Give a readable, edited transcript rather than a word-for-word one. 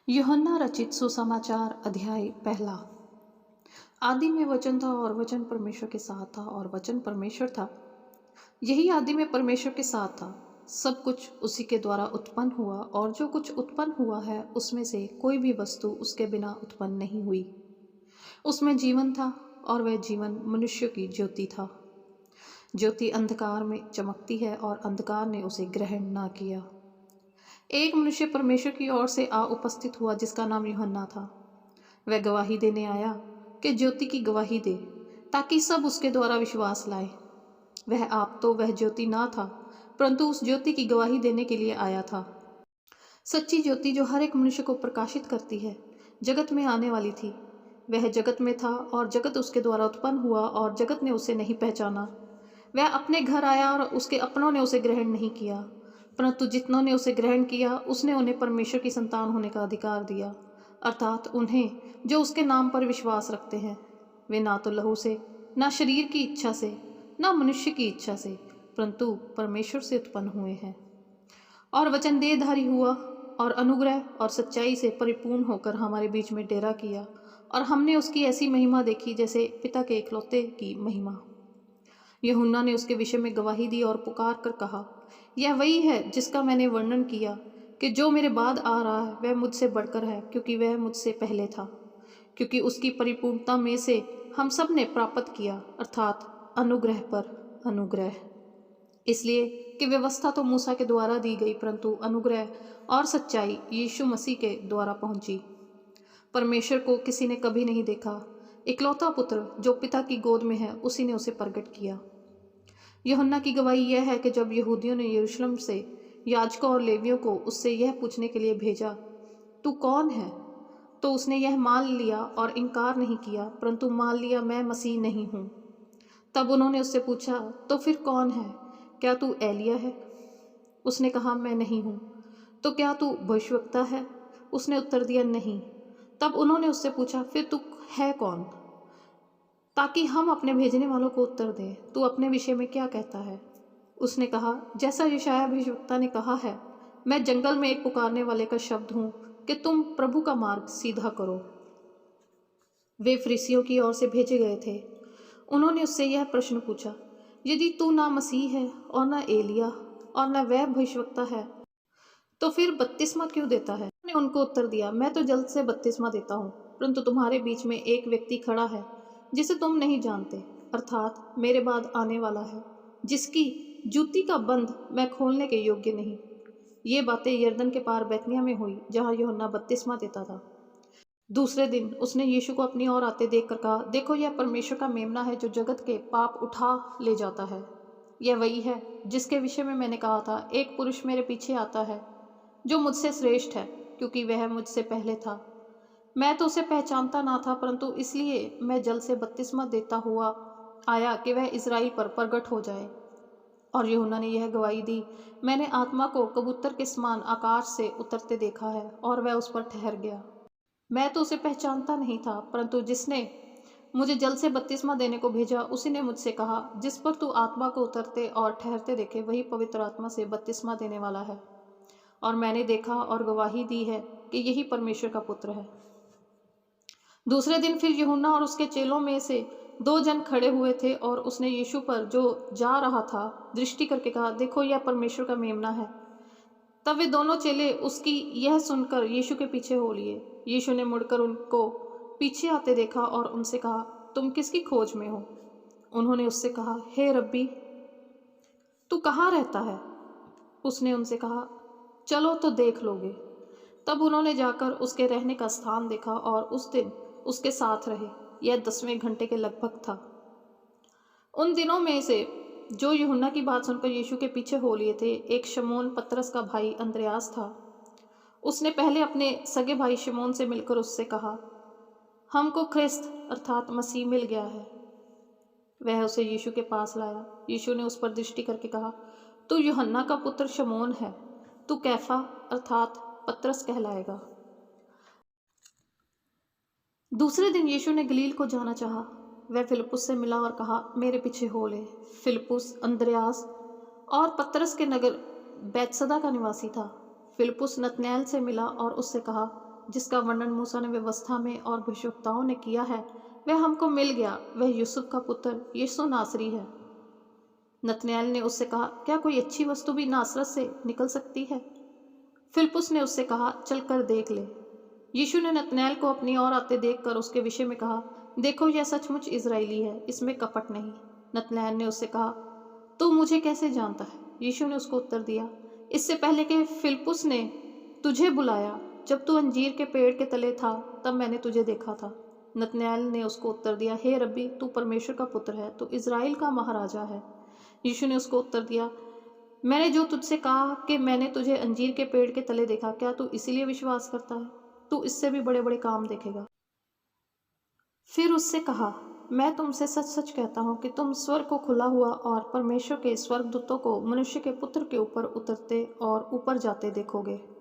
यूहन्ना रचित सुसमाचार अध्याय पहला। आदि में वचन था और वचन परमेश्वर के साथ था और वचन परमेश्वर था। यही आदि में परमेश्वर के साथ था। सब कुछ उसी के द्वारा उत्पन्न हुआ और जो कुछ उत्पन्न हुआ है उसमें से कोई भी वस्तु उसके बिना उत्पन्न नहीं हुई। उसमें जीवन था और वह जीवन मनुष्य की ज्योति था। ज्योति अंधकार में चमकती है और अंधकार ने उसे ग्रहण ना किया। एक मनुष्य परमेश्वर की ओर से आ उपस्थित हुआ जिसका नाम यूहन्ना था। वह गवाही देने आया कि ज्योति की गवाही दे, ताकि सब उसके द्वारा विश्वास लाए। वह आप तो वह ज्योति ना था, परंतु उस ज्योति की गवाही देने के लिए आया था। सच्ची ज्योति जो हर एक मनुष्य को प्रकाशित करती है, जगत में आने वाली थी। वह जगत में था और जगत उसके द्वारा उत्पन्न हुआ और जगत ने उसे नहीं पहचाना। वह अपने घर आया और उसके अपनों ने उसे ग्रहण नहीं किया, परंतु जितनों ने उसे ग्रहण किया उसने उन्हें परमेश्वर की संतान होने का अधिकार दिया, अर्थात उन्हें जो उसके नाम पर विश्वास रखते हैं। वे ना तो लहू से, ना शरीर की इच्छा से, ना मनुष्य की इच्छा से, परंतु परमेश्वर से उत्पन्न हुए हैं। और वचन देहधारी हुआ और अनुग्रह और सच्चाई से परिपूर्ण होकर हमारे बीच में डेरा किया, और हमने उसकी ऐसी महिमा देखी जैसे पिता के इकलौते की महिमा। यूहन्ना ने उसके विषय में गवाही दी और पुकार कर कहा, यह वही है जिसका मैंने वर्णन किया कि जो मेरे बाद आ रहा है वह मुझसे बढ़कर है, क्योंकि वह मुझसे पहले था। क्योंकि उसकी परिपूर्णता में से हम सब ने प्राप्त किया, अर्थात अनुग्रह पर अनुग्रह। इसलिए कि व्यवस्था तो मूसा के द्वारा दी गई, परंतु अनुग्रह और सच्चाई यीशु मसीह के द्वारा पहुंची। परमेश्वर को किसी ने कभी नहीं देखा, इकलौता पुत्र जो पिता की गोद में है उसी ने उसे प्रकट किया। यूहन्ना की गवाही यह है कि जब यहूदियों ने यरूशलेम से याजकों और लेवियों को उससे यह पूछने के लिए भेजा, तू कौन है, तो उसने यह मान लिया और इनकार नहीं किया, परंतु मान लिया मैं मसीह नहीं हूँ। तब उन्होंने उससे पूछा, तो फिर कौन है? क्या तू एलिया है? उसने कहा, मैं नहीं हूँ। तो क्या तू भविष्यवक्ता है? उसने उत्तर दिया, नहीं। तब उन्होंने उससे पूछा, फिर तू है कौन, ताकि हम अपने भेजने वालों को उत्तर दें। तू अपने विषय में क्या कहता है? उसने कहा, जैसा यशायाह भविष्यवक्ता ने कहा है, मैं जंगल में एक पुकारने वाले का शब्द हूँ कि तुम प्रभु का मार्ग सीधा करो। वे फरीसियों की ओर से भेजे गए थे। उन्होंने उससे यह प्रश्न पूछा, यदि तू ना मसीह है और ना एलिया और ना वह भविष्यवक्ता है, तो फिर बपतिस्मा क्यों देता है? उन्होंने उनको उत्तर दिया, मैं तो जल से बपतिस्मा देता हूँ, परंतु तुम्हारे बीच में एक व्यक्ति खड़ा है जिसे तुम नहीं जानते, अर्थात मेरे बाद आने वाला है, जिसकी जूती का बंध मैं खोलने के योग्य नहीं। ये बातें यरदन के पार बैतनिय्याह में हुई, जहाँ यूहन्ना बपतिस्मा देता था। दूसरे दिन उसने यीशु को अपनी ओर आते देखकर कहा, देखो, यह परमेश्वर का मेमना है जो जगत के पाप उठा ले जाता है। यह वही है जिसके विषय में मैंने कहा था, एक पुरुष मेरे पीछे आता है जो मुझसे श्रेष्ठ है, क्योंकि वह मुझसे पहले था। मैं तो उसे पहचानता ना था, परंतु इसलिए मैं जल से बपतिस्मा देता हुआ आया कि वह इज़राइल पर प्रगट हो जाए। और यूहन्ना ने यह गवाही दी, मैंने आत्मा को कबूतर के समान आकाश से उतरते देखा है, और वह उस पर ठहर गया। मैं तो उसे पहचानता नहीं था, परंतु जिसने मुझे जल से बपतिस्मा देने को भेजा उसी ने मुझसे कहा, जिस पर तू आत्मा को उतरते और ठहरते देखे वही पवित्र आत्मा से बपतिस्मा देने वाला है। और मैंने देखा और गवाही दी है कि यही परमेश्वर का पुत्र है। दूसरे दिन फिर यूहन्ना और उसके चेलों में से 2 जन खड़े हुए थे, और उसने यीशु पर जो जा रहा था दृष्टि करके कहा, देखो, यह परमेश्वर का मेमना है। तब वे दोनों चेले उसकी यह सुनकर यीशु के पीछे हो लिए। यीशु ने मुड़कर उनको पीछे आते देखा और उनसे कहा, तुम किसकी खोज में हो? उन्होंने उससे कहा, हे रब्बी, तू कहाँ रहता है? उसने उनसे कहा, चलो तो देख लोगे। तब उन्होंने जाकर उसके रहने का स्थान देखा और उस दिन उसके साथ रहे। यह 10वें घंटे के लगभग था। उन दिनों में से जो यूहन्ना की बात सुनकर यीशु के पीछे हो लिए थे, एक शमौन पतरस का भाई अंद्रयास था। उसने पहले अपने सगे भाई शमौन से मिलकर उससे कहा, हमको ख्रिस्त अर्थात मसीह मिल गया है। वह उसे यीशु के पास लाया। यीशु ने उस पर दृष्टि करके कहा, तू यूहन्ना का पुत्र शमौन है, तू कैफा अर्थात पतरस कहलाएगा। दूसरे दिन यीशु ने गलील को जाना चाहा। वह फिलिप्पुस से मिला और कहा, मेरे पीछे हो ले। फिलिप्पुस अंद्रयास और पतरस के नगर बैतसदा का निवासी था। फिलिप्पुस नतनएल से मिला और उससे कहा, जिसका वर्णन मूसा ने व्यवस्था में और भविष्यवक्ताओं ने किया है, वह हमको मिल गया। वह यूसुफ का पुत्र यीशु नासरी है। नतनएल ने उससे कहा, क्या कोई अच्छी वस्तु भी नासरत से निकल सकती है? फिलिप्पुस ने उससे कहा, चल कर देख ले। यीशु ने नतनएल को अपनी ओर आते देखकर उसके विषय में कहा, देखो यह सचमुच इजराइली है, इसमें कपट नहीं। नतनएल ने उससे कहा, तू मुझे कैसे जानता है? यीशु ने उसको उत्तर दिया, इससे पहले कि फिलिप्पुस ने तुझे बुलाया, जब तू अंजीर के पेड़ के तले था, तब मैंने तुझे देखा था। नतनएल ने उसको उत्तर दिया, हे रब्बी, तू परमेश्वर का पुत्र है, तू इजराइल का महाराजा है। यीशु ने उसको उत्तर दिया, मैंने जो तुझसे कहा कि मैंने तुझे अंजीर के पेड़ के तले देखा, क्या तू इसीलिए विश्वास करता है? तू इससे भी बड़े बड़े काम देखेगा। फिर उससे कहा, मैं तुमसे सच सच कहता हूँ कि तुम स्वर्ग को खुला हुआ और परमेश्वर के स्वर्गदूतों को मनुष्य के पुत्र के ऊपर उतरते और ऊपर जाते देखोगे।